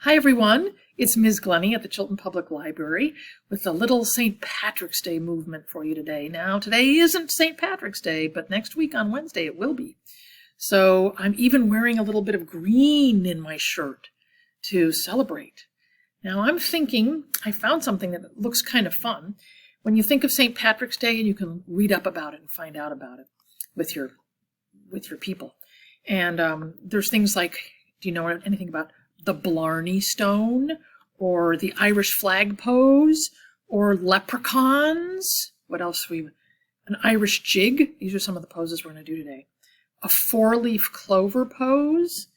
Hi everyone, it's Ms Glenny at the Chilton Public Library with the little St. Patrick's Day movement for you today. Now, today isn't St. Patrick's Day, but next week on Wednesday it will be. So I'm even wearing a little bit of green in my shirt to celebrate. Now I'm thinking, I found something that looks kind of fun. When you think of St. Patrick's Day, and you can read up about it and find out about it with your people. And there's things like, do you know anything about the Blarney stone, or the Irish flag pose, or leprechauns? What else an Irish jig. These are some of the poses we're going to do today. A four-leaf clover pose,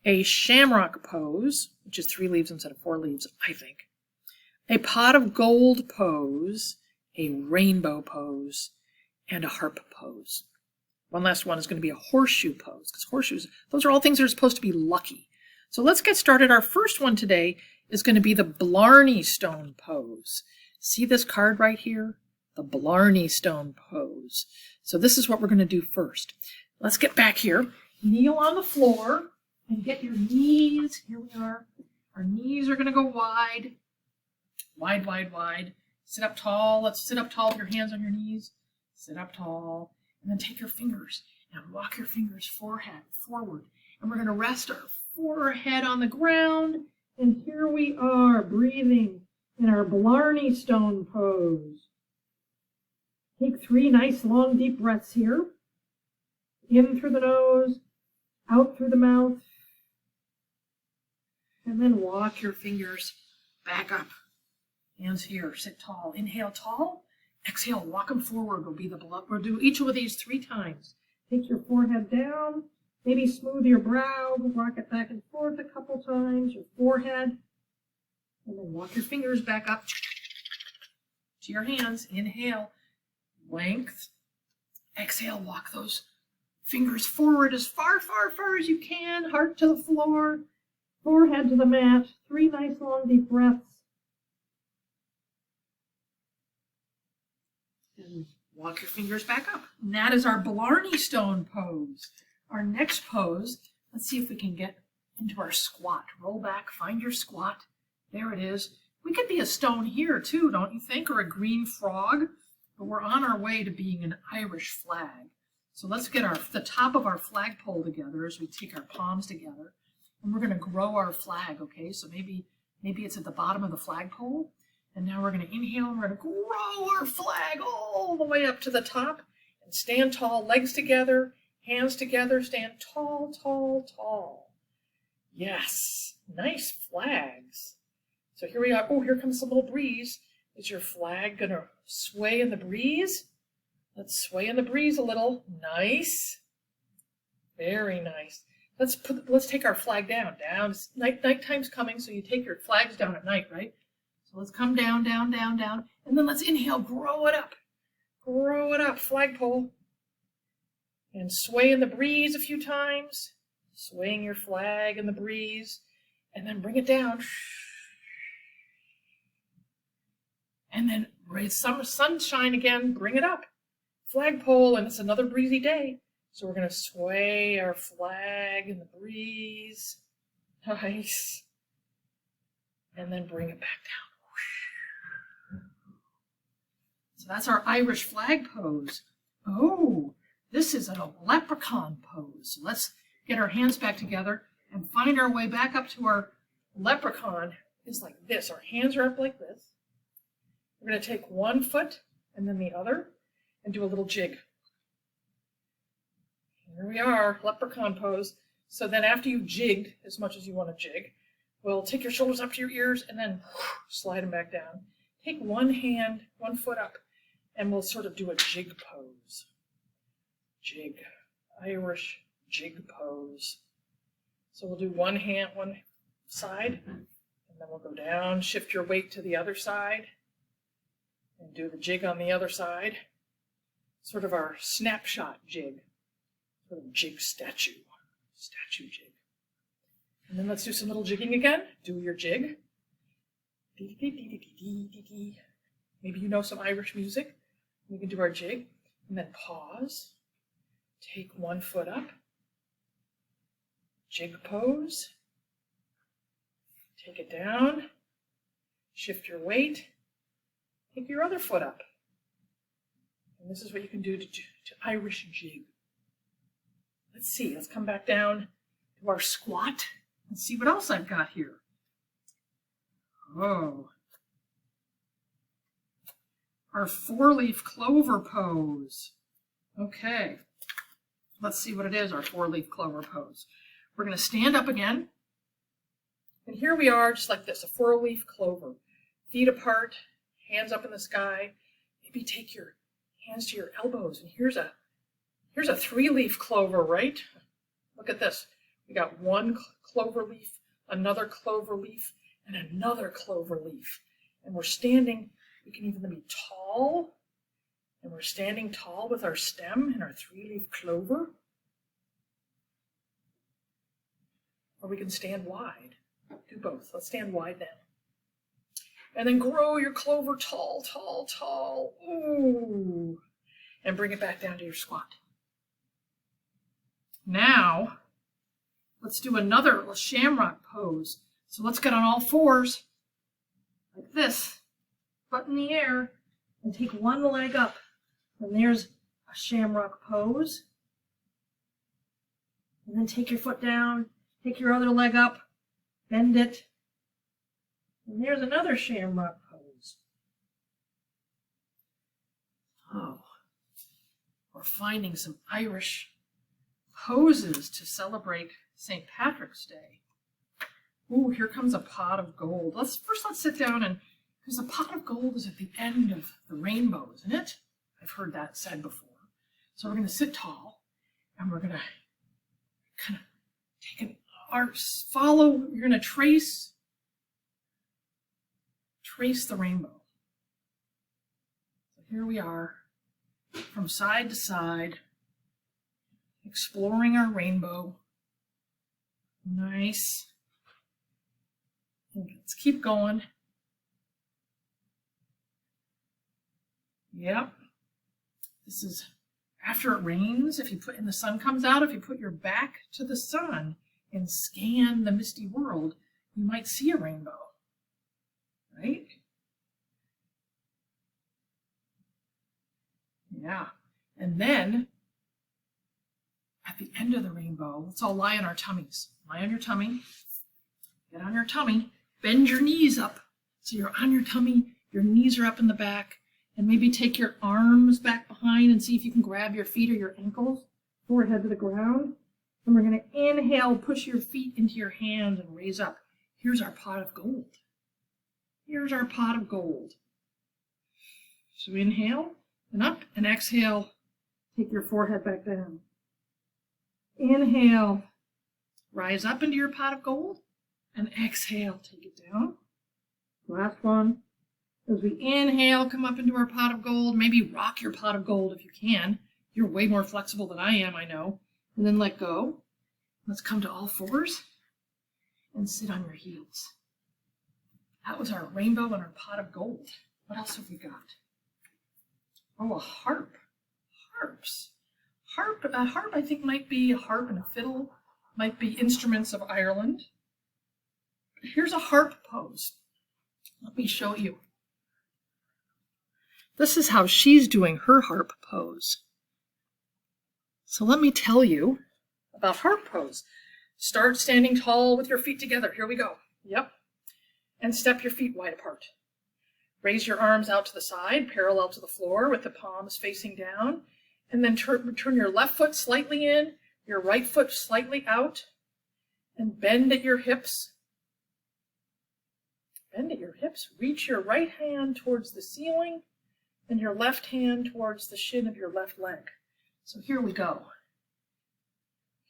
a shamrock pose, which is 3 leaves instead of 4 leaves, I think. A pot of gold pose, a rainbow pose, and a harp pose. One last one is going to be a horseshoe pose, because horseshoes, those are all things that are supposed to be lucky. So let's get started. Our first one today is going to be the Blarney stone pose. See this card right here? The Blarney stone pose. So this is what we're going to do first. Let's get back here. Kneel on the floor and get your knees. Here we are. Our knees are going to go wide. Wide, wide, wide. Sit up tall. Let's sit up tall with your hands on your knees. Sit up tall. And then take your fingers and walk your fingers forward. And we're going to rest our forehead on the ground, and here we are breathing in our Blarney stone pose. Take 3 nice long deep breaths here. In through the nose, out through the mouth, and then walk your fingers back up. Hands here, sit tall. Inhale tall, exhale, walk them forward. We'll do each of these 3 times. Take your forehead down. Maybe smooth your brow, rock it back and forth a couple times, your forehead, and then walk your fingers back up to your hands. Inhale, length. Exhale, walk those fingers forward as far, far, far as you can. Heart to the floor, forehead to the mat. 3 nice long deep breaths. And walk your fingers back up. And that is our Blarney stone pose. Our next pose, let's see if we can get into our squat. Roll back, find your squat. There it is. We could be a stone here too, don't you think? Or a green frog. But we're on our way to being an Irish flag. So let's get the top of our flagpole together as we take our palms together. And we're going to grow our flag, okay? So maybe it's at the bottom of the flagpole. And now we're going to inhale and we're going to grow our flag all the way up to the top. And stand tall, legs together. Hands together, stand tall, tall, tall. Yes, nice flags. So here we are. Oh, here comes a little breeze. Is your flag going to sway in the breeze? Let's sway in the breeze a little. Nice. Very nice. Let's take our flag down. Nighttime's coming, so you take your flags down at night, right? So let's come down, down, down, down. And then let's inhale, grow it up. Grow it up, flagpole. And sway in the breeze a few times, swaying your flag in the breeze, and then bring it down. And then raise some sunshine again, bring it up. Flagpole, and it's another breezy day. So we're going to sway our flag in the breeze. Nice. And then bring it back down. So that's our Irish flag pose. Oh. This is a leprechaun pose. So let's get our hands back together and find our way back up to our leprechaun. It's like this. Our hands are up like this. We're going to take one foot and then the other and do a little jig. Here we are, leprechaun pose. So then after you've jigged as much as you want to jig, we'll take your shoulders up to your ears and then slide them back down. Take one foot up, and we'll sort of do a jig pose. Jig, Irish jig pose. So we'll do one side, and then we'll go down, shift your weight to the other side, and do the jig on the other side. Sort of our snapshot jig, sort of jig statue jig. And then let's do some little jigging again. Do your jig. Maybe you know some Irish music. We can do our jig, and then pause. Take one foot up, jig pose, Take it down. Shift your weight. Take your other foot up. And this is what you can do to Irish jig. Let's see. Let's come back down to our squat and see what else I've got here. Oh. Our 4-leaf clover pose. Okay. Let's see what it is, our 4-leaf clover pose. We're going to stand up again. And here we are, just like this, a 4-leaf clover. Feet apart, hands up in the sky. Maybe take your hands to your elbows. And here's a 3-leaf clover, right? Look at this. We got one clover leaf, another clover leaf, and another clover leaf. And we're standing, we can even be tall. And we're standing tall with our stem and our 3-leaf clover. Or we can stand wide. Do both. Let's stand wide then. And then grow your clover tall, tall, tall. Ooh. And bring it back down to your squat. Now, let's do another shamrock pose. So let's get on all fours, like this, butt in the air, and take one leg up. And there's a shamrock pose. And then take your foot down, take your other leg up, bend it. And there's another shamrock pose. Oh, we're finding some Irish poses to celebrate St. Patrick's Day. Ooh, here comes a pot of gold. Let's sit down, and because the pot of gold is at the end of the rainbow, isn't it? I've heard that said before. So we're going to sit tall, and we're going to kind of take an arc, follow, you're going to trace the rainbow. So here we are, from side to side, exploring our rainbow. Nice. And let's keep going. Yep. This is after it rains, and the sun comes out, if you put your back to the sun and scan the misty world, you might see a rainbow, right? Yeah. And then at the end of the rainbow, let's all lie on our tummies. Lie on your tummy. Get on your tummy. Bend your knees up. So you're on your tummy, your knees are up in the back, and maybe take your arms back behind and see if you can grab your feet or your ankles, forehead to the ground. And we're going to inhale, push your feet into your hands and raise up. Here's our pot of gold. Here's our pot of gold. So inhale and up, and exhale, take your forehead back down. Inhale, rise up into your pot of gold, and exhale, take it down. Last one. As we inhale, come up into our pot of gold. Maybe rock your pot of gold if you can. You're way more flexible than I am, I know. And then let go. Let's come to all fours and sit on your heels. That was our rainbow and our pot of gold. What else have we got? Oh, a harp. Harps. A harp, I think, might be a harp and a fiddle. Might be instruments of Ireland. Here's a harp pose. Let me show you. This is how she's doing her harp pose. So let me tell you about harp pose. Start standing tall with your feet together. Here we go. Yep. And step your feet wide apart. Raise your arms out to the side, parallel to the floor with the palms facing down. And then turn your left foot slightly in, your right foot slightly out, and bend at your hips. Bend at your hips. Reach your right hand towards the ceiling and your left hand towards the shin of your left leg. So here we go.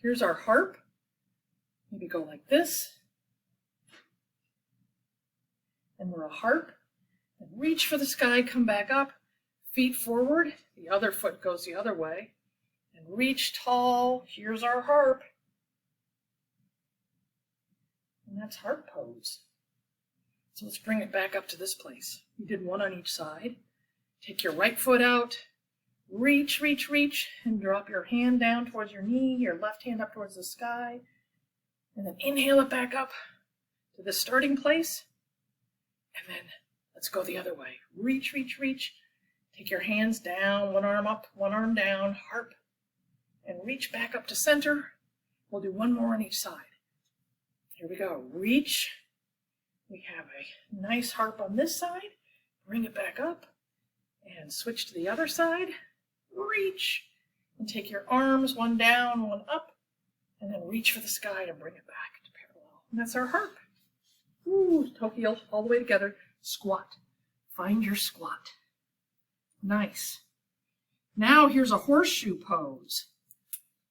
Here's our harp. Maybe go like this. And we're a harp. And reach for the sky, come back up, feet forward. The other foot goes the other way. And reach tall. Here's our harp. And that's harp pose. So let's bring it back up to this place. We did one on each side. Take your right foot out, reach, reach, reach, and drop your hand down towards your knee, your left hand up towards the sky, and then inhale it back up. to the starting place, and then let's go the other way. Reach, reach, reach. Take your hands down, one arm up, one arm down, harp, and reach back up to center. We'll do one more on each side. Here we go. Reach. We have a nice harp on this side. Bring it back up and switch to the other side. Reach. And take your arms, one down, one up, and then reach for the sky and bring it back to parallel. And that's our harp. Ooh, toe heel all the way together. Squat. Find your squat. Nice. Now here's a horseshoe pose.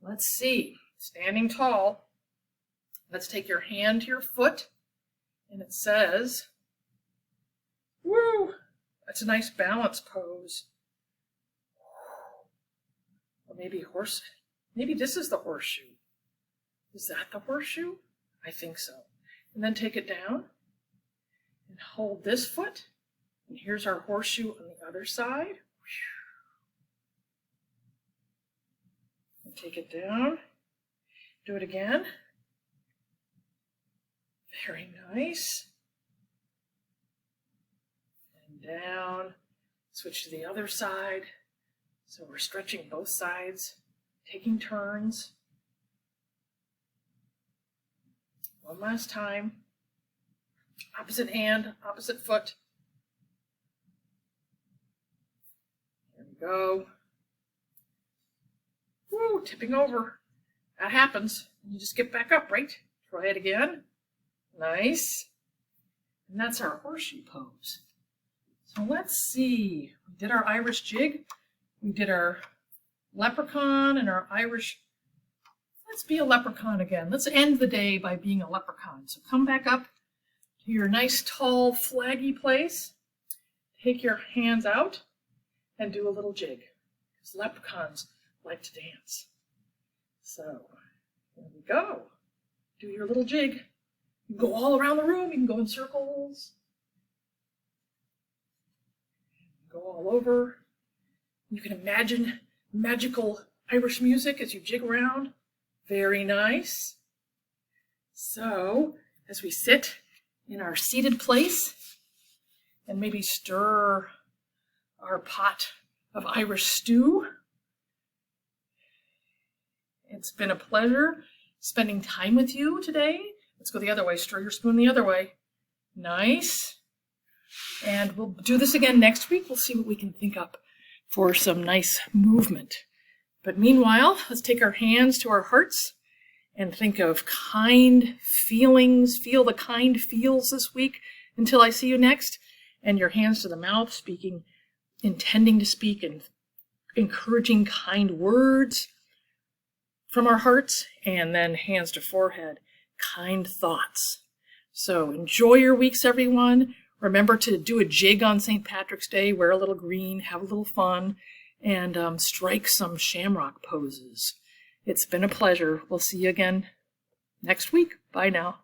Let's see. Standing tall. Let's take your hand to your foot, and it says, woo, that's a nice balance pose. Or maybe this is the horseshoe. Is that the horseshoe? I think so. And then take it down and hold this foot. And here's our horseshoe on the other side. And take it down. Do it again. Very nice. And down. Switch to the other side. So we're stretching both sides, taking turns. One last time. Opposite hand, opposite foot. There we go. Woo, tipping over. That happens. You just get back up, right? Try it again. Nice. And that's our horseshoe pose. So let's see. We did our Irish jig. We did our leprechaun and our Irish. Let's be a leprechaun again. Let's end the day by being a leprechaun. So come back up to your nice tall flaggy place. Take your hands out and do a little jig. Because leprechauns like to dance. So here we go. Do your little jig. You can go all around the room. You can go in circles. Go all over. You can imagine magical Irish music as you jig around. Very nice. So, as we sit in our seated place and maybe stir our pot of Irish stew, it's been a pleasure spending time with you today. Let's go the other way. Stir your spoon the other way. Nice. And we'll do this again next week. We'll see what we can think up for some nice movement. But meanwhile, let's take our hands to our hearts and think of kind feelings. Feel the kind feels this week until I see you next. And your hands to the mouth, speaking, intending to speak and encouraging kind words from our hearts. And then hands to forehead, kind thoughts. So enjoy your weeks, everyone. Remember to do a jig on St. Patrick's Day, wear a little green, have a little fun, and strike some shamrock poses. It's been a pleasure. We'll see you again next week. Bye now.